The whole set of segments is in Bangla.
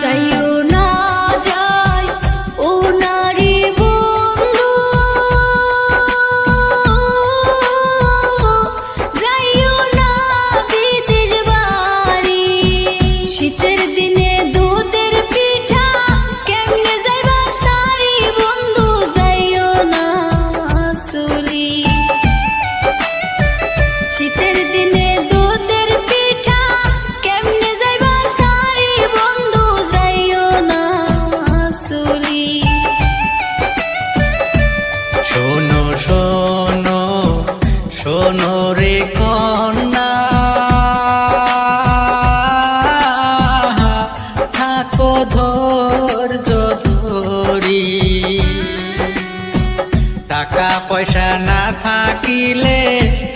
যাইও না যাই ও নারী বন্ধু, যাইও না বিদেশ বাড়ি। শীতের দিনে দুধের পিঠা কেমনে যাইবা সারি বন্ধু, যাইও না চলি। শীতের দিনে দুধের পিঠা কেমনে যাইবা সারি বন্ধু, যাইও না চলি। শোনো শোনো শোনো রে কন্যা, থাকো ধৈর্য ধরি। টাকা পয়সা না থাকিলে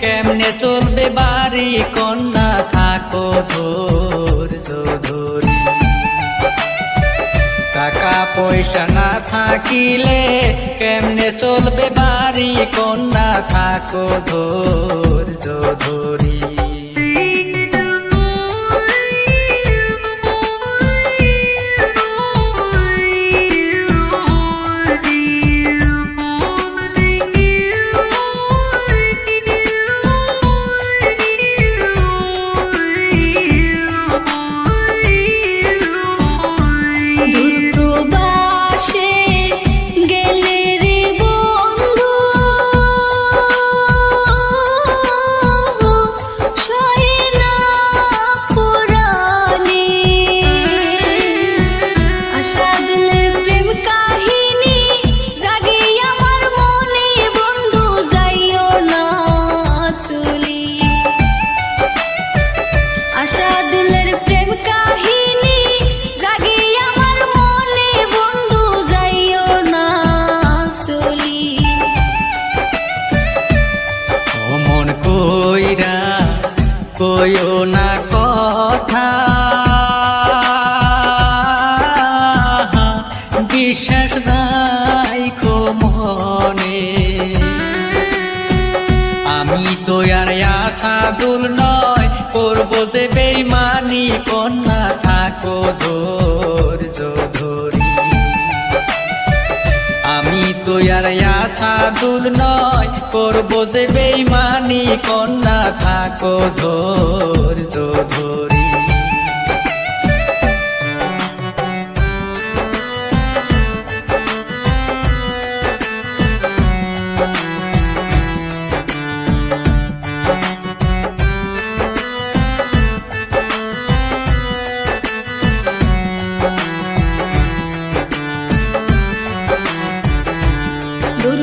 কেমনে চলবে বাড়ি কন্যা, থাকো ধৈর্য ধরি। টাকা পয়সা না থাকিলে কেমনে চলবে বাড়ি কন্যা, থাকো ধৈর্য ধরি। দূরপ্রবাসে গেলে রে বন্ধু, সহে না পুরাণে। আশাদুলের প্রেম কাহিনী জাগে আমার মনে বন্ধু, যাইও না চলি। আশাদুলের প্রেম কাহিনী জাগে আমার মনে বন্ধু, যাইও না চলি। অমন কইরা কইও না কথা, বিশ্বাস রাইখো মনে। আমি তো আর আশাদুল নয়, করবো যে বেইমানি কন্যা, থাকো ধৈর্য ধরি। আমি তো আর আশাদুল নয়, করবো যে বেইমানি কন্যা, থাকো ধৈর্য ধরি। দূর